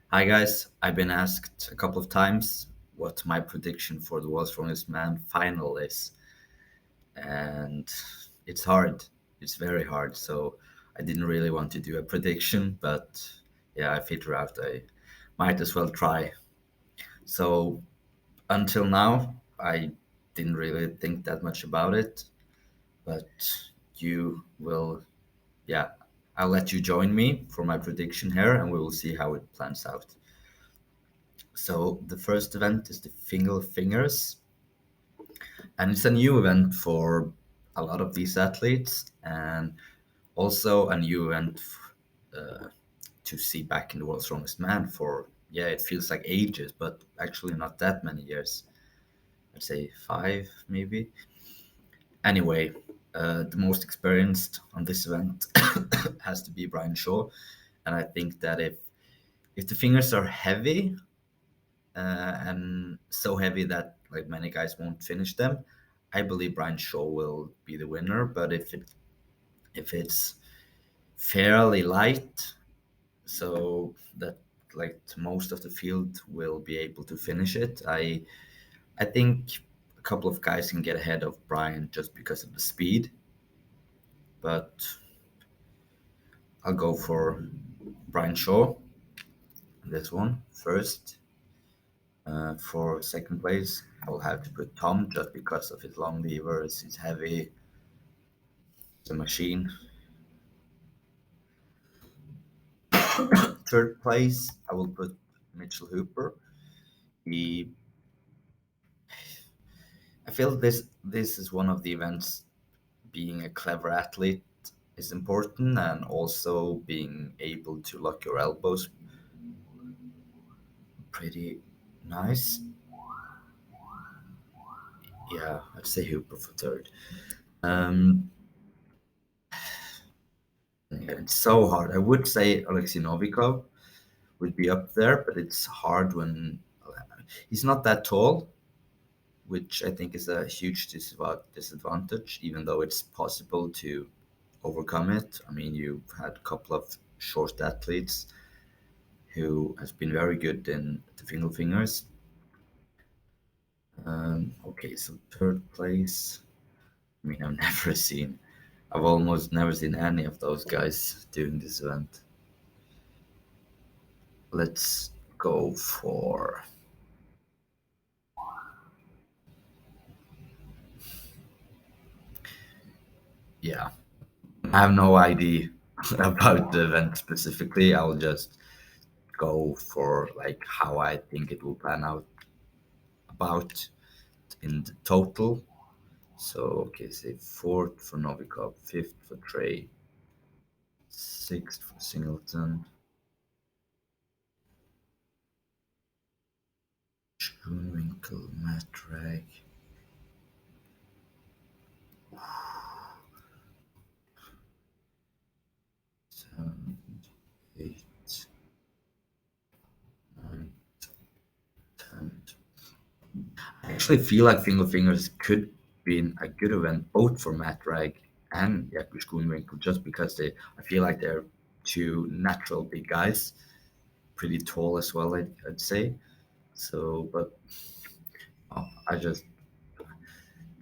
Hi guys, I've been asked a couple of times what my prediction for the World's Strongest Man final is, and it's hard. It's very hard. So I didn't really want to do a prediction, but yeah, I figured out I might as well try. So until now, I didn't really think that much about it, but you will, yeah, I'll let you join me for my prediction here, and we will see how it plans out. So the first event is the Finger Fingers, and it's a new event for a lot of these athletes, and also a new event uh, to see back in the World's Strongest Man for, yeah, it feels like ages, but actually not that many years. I'd say 5 maybe. Anyway, the most experienced on this event has to be Brian Shaw, and I think that if the fingers are heavy, and so heavy that like many guys won't finish them, I believe Brian Shaw will be the winner. But if it's fairly light, so that like most of the field will be able to finish it, I think a couple of guys can get ahead of Brian just because of the speed. But I'll go for Brian Shaw this one first. For second place, I'll have to put Tom just because of his long levers. He's heavy. It's a machine. Third place, I will put Mitchell Hooper. He, I feel this is one of the events. Being a clever athlete is important, and also being able to lock your elbows pretty nice. Yeah, I'd say Hooper for third. Um, yeah, it's so hard. I would say Alexei Novikov would be up there, but it's hard when he's not that tall, which I think is a huge disadvantage, even though it's possible to overcome it. I mean, you've had a couple of short athletes who has been very good in the single fingers. Okay, so third place. I mean, I've almost never seen any of those guys doing this event. Let's go for, yeah. I have no idea about the event specifically. I'll just go for like how I think it will pan out about in the total. So okay, say fourth for Novikov, fifth for Trey, sixth for Singleton, Schoonwinkel, Matt Drag, 7, 8, 9, 10. I actually feel like Finger Fingers could be a good event both for Matt Drag and Jakob Schoonwinkel, just because I feel like they're two natural big guys, pretty tall as well, I'd say. So, but I just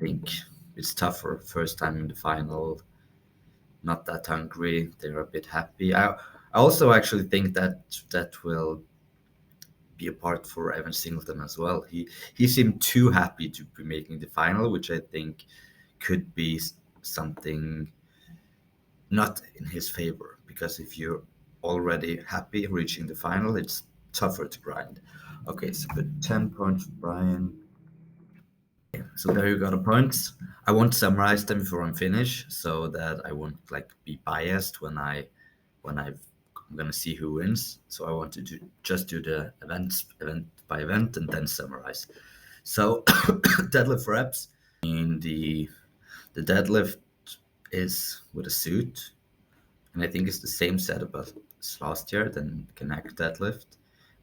think it's tougher. First time in the final, not that hungry. They're a bit happy. I also actually think that will be a part for Evan Singleton as well. He seemed too happy to be making the final, which I think could be something not in his favor. Because if you're already happy reaching the final, it's tougher to grind. Okay, so put 10 points for Brian. So there you got the points. I won't summarize them before I'm finished, so that I won't like be biased I'm gonna see who wins. So I want to just do the event by event and then summarize. So deadlift reps. In the deadlift is with a suit, and I think it's the same setup as last year. Then connect deadlift,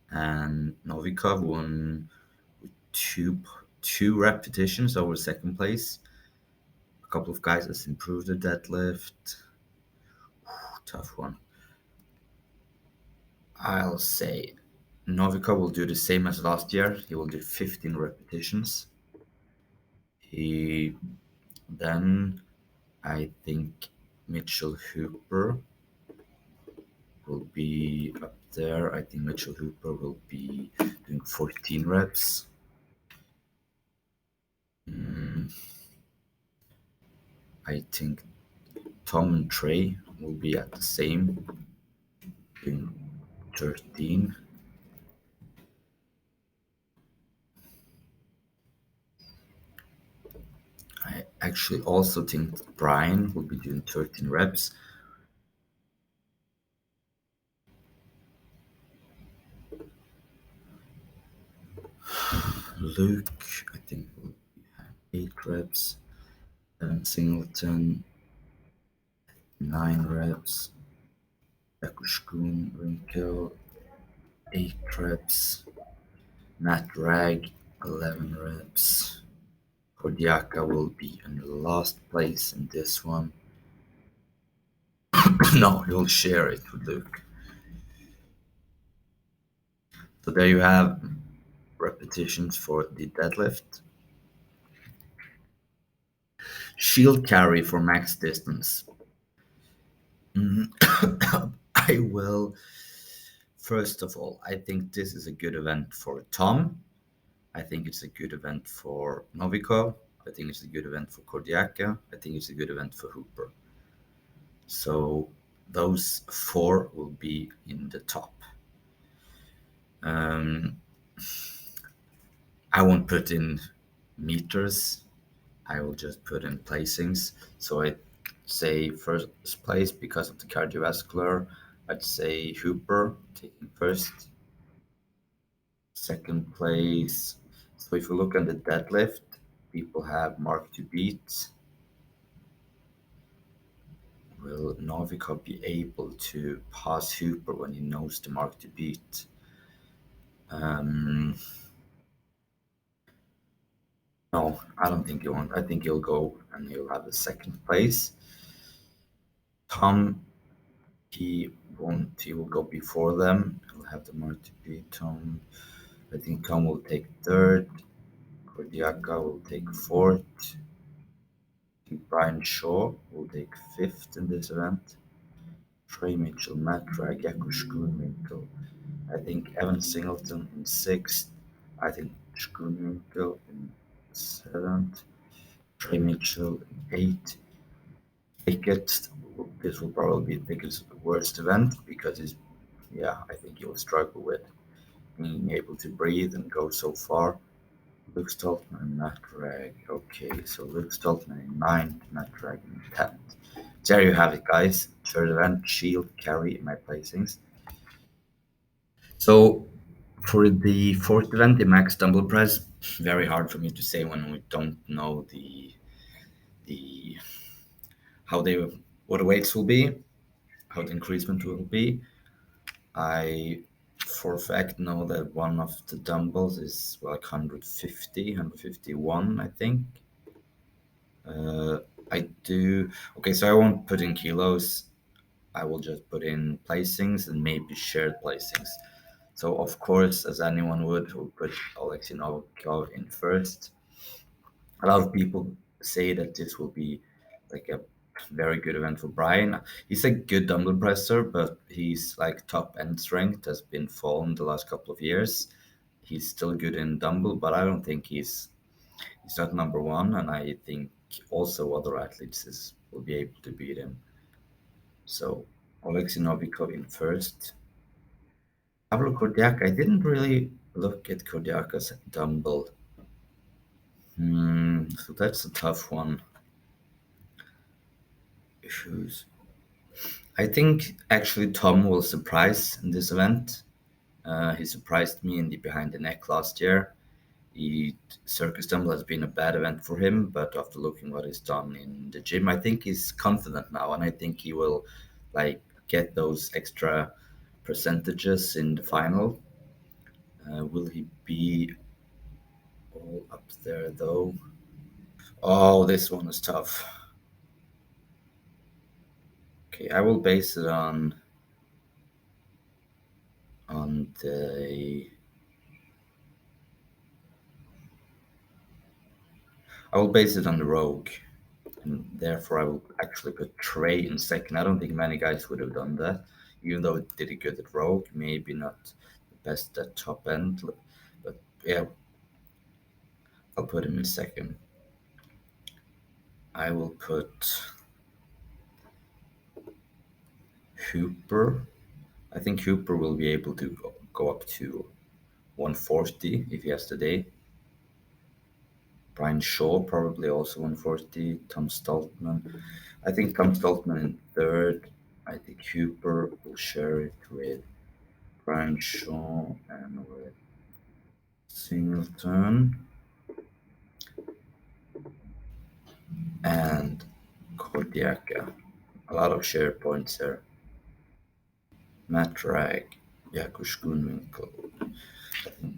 and Novikov won two two repetitions over second place. A couple of guys has improved the deadlift. Tough one. I'll say. Novikov will do the same as last year. He will do 15 repetitions. He then, I think, Mitchell Hooper will be up there. I think Mitchell Hooper will be doing 14 reps. Mm, I think Tom and Trey will be at the same, doing 13. I actually also think Brian will be doing 13 reps. Luke, I think, will have 8 reps. Evan Singleton, 9 reps. Yakushkun Rinkel, 8 reps. Matt Rag, 11 reps. Kordiaka will be in the last place in this one. No, he'll share it with Luke. So there you have repetitions for the deadlift. Shield carry for max distance. I will. First of all, I think this is a good event for Tom. I think it's a good event for Novikov. I think it's a good event for Kordiaka. I think it's a good event for Hooper. So those 4 will be in the top. I won't put in meters. I will just put in placings. So I say first place because of the cardiovascular. I'd say Hooper taking first. Second place. So if you look at the deadlift, people have Mark to beat. Will Novikov be able to pass Hooper when he knows the mark to beat? No, I don't think he won't. I think he'll go and he'll have a second place. Tom, he won't. He will go before them. He'll have the mark to beat Tom. I think Tom will take third. Kordiaka will take fourth. I think Brian Shaw will take fifth in this event. Trey Mitchell, Matt Drag, Jakob Schoonwinkel. I think Evan Singleton in sixth. I think Schoonwinkel in seventh. Trey Mitchell in eighth. Pickett, this will probably be Pickett's worst event because I think he'll struggle with being able to breathe and go so far. Luke Stoltman and Matt Rag. Okay, so Luke Stoltman in ninth, Matt Rag in 10th. There you have it, guys. Third event, shield, carry in my placings. So for the fourth event, the max dumbbell press, very hard for me to say when we don't know the how they what the weights will be, how the increasement will be. I for a fact know that one of the dumbbells is like 150, 151, I think. I do. Okay, so I won't put in kilos. I will just put in placings and maybe shared placings. So of course, as anyone would, we'll put Alexei Novikov in first. A lot of people say that this will be like a very good event for Brian. He's a good dumbbell presser, but he's like top end strength has been fallen the last couple of years. He's still good in dumbbell, but I don't think he's not number one, and I think also other athletes will be able to beat him. So Alexei Novikov in first. Pablo Kordiak, I didn't really look at Kordiaka's dumbbell. So that's a tough one. Issues. I think actually Tom will surprise in this event. He surprised me in the behind the neck last year. Circus dumbbell has been a bad event for him, but after looking what he's done in the gym, I think he's confident now, and I think he will like get those extra percentages in the final. Will he be all up there though? Oh, this one is tough. Okay, I will base it on on the. I will base it on the rogue, and therefore I will actually put Trey in second. I don't think many guys would have done that, even though it did good at rogue. Maybe not the best at top end, but yeah, I'll put him in second. I will put Hooper. I think Hooper will be able to go up to 140 if he has the day. Brian Shaw probably also 140. Tom Stoltman. I think Tom Stoltman in third. I think Hooper will share it with Brian Shaw and with Singleton and Kodiaka. A lot of share points there. Matt Rag, Jakob Schoonwinkel. I think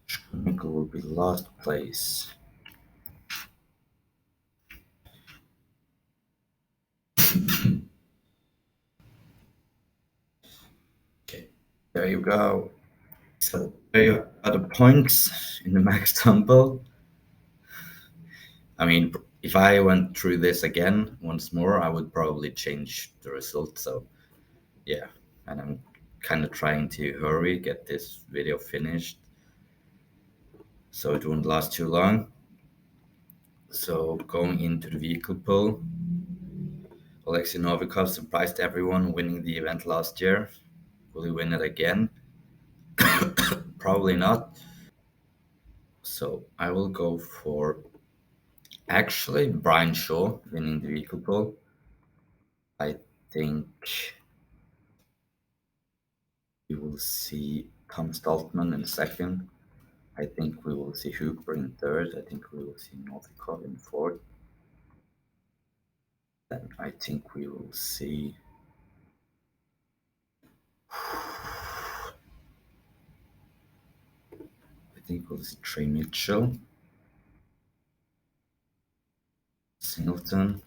Schoonwinkel will be last place. Okay, there you go. So there you are the points in the max tumble. I mean, if I went through this again once more, I would probably change the result. So yeah, and I'm kind of trying to hurry, get this video finished so it won't last too long. So going into the vehicle pool, Alexei Novikov surprised everyone winning the event last year. Will he win it again? Probably not. So I will go for actually Brian Shaw winning the vehicle pool. I think we will see Tom Stoltman in second. I think we will see Hooper in third. I think we will see Novikov in fourth. Then I think we will see. I think we'll see Trey Mitchell, Singleton,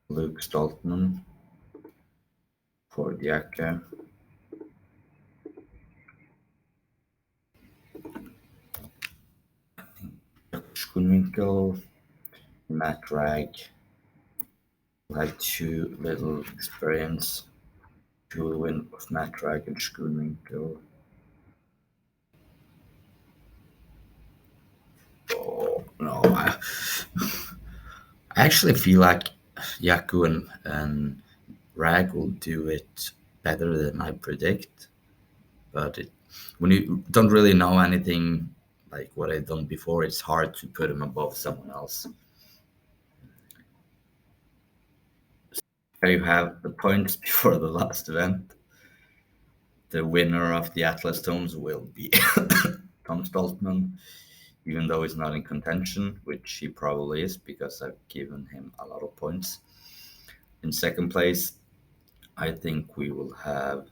Luke Stoltman, Fordiaka. Schoonwinkel, Matt Rag, like too little experience. Who will win with Matt Rag and Schoonwinkel? Oh no, I actually feel like Yaku and Rag will do it better than I predict. But when you don't really know anything like what I've done before, it's hard to put him above someone else. There you have the points before the last event. The winner of the Atlas Tomes will be Tom Stoltman, even though he's not in contention, which he probably is because I've given him a lot of points. In second place, I think we will have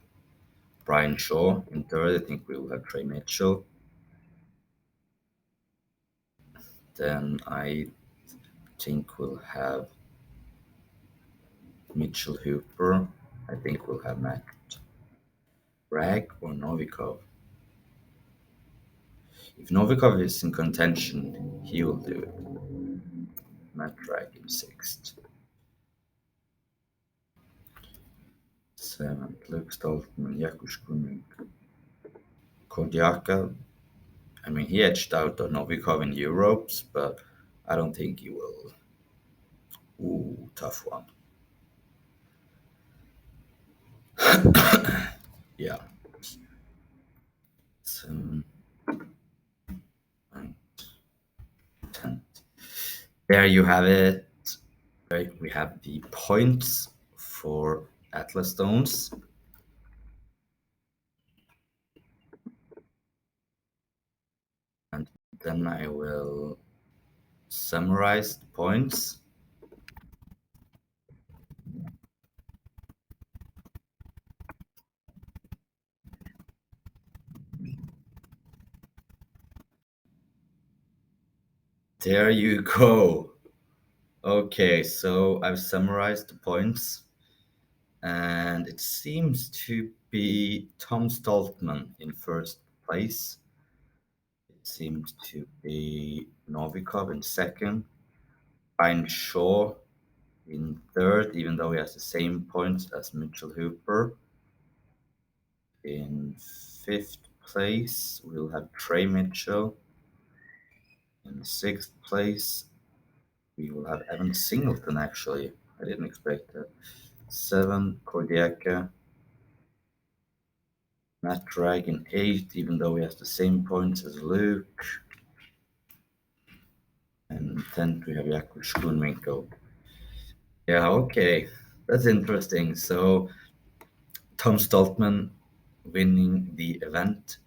Brian Shaw. In third, I think we will have Trey Mitchell. Then I think we'll have Mitchell Hooper. I think we'll have Matt Rag or Novikov. If Novikov is in contention, he will do it. Matt Rag in sixth. Seventh, Luke Stoltman, Jakush Kunik. Kodiaka, I mean, he edged out Novikov in Europes, but I don't think he will. Ooh, tough one. Yeah. So, there you have it. Right, we have the points for Atlas Stones. And then I will summarize the points. There you go. Okay, so I've summarized the points. And it seems to be Tom Stoltman in first place. It seems to be Novikov in second. Brian Shaw in third, even though he has the same points as Mitchell Hooper. In fifth place, we'll have Trey Mitchell. In sixth place, we will have Evan Singleton, actually. I didn't expect that. Seven, Kordiaka. Matt Drag in eighth, even though he has the same points as Luke. And 10th, we have Jakub Shkunmenko. Yeah, okay. That's interesting. So, Tom Stoltman winning the event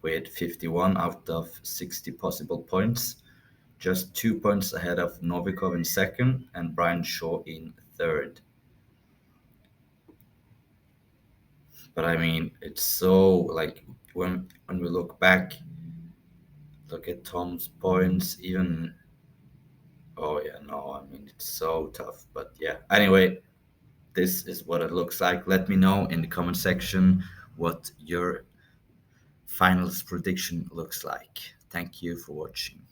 with 51 out of 60 possible points, just 2 points ahead of Novikov in second and Brian Shaw in third. But I mean, it's so like when we look back, look at Tom's points, even oh yeah, no, I mean it's so tough. But yeah, anyway, this is what it looks like. Let me know in the comment section what your finals prediction looks like. Thank you for watching.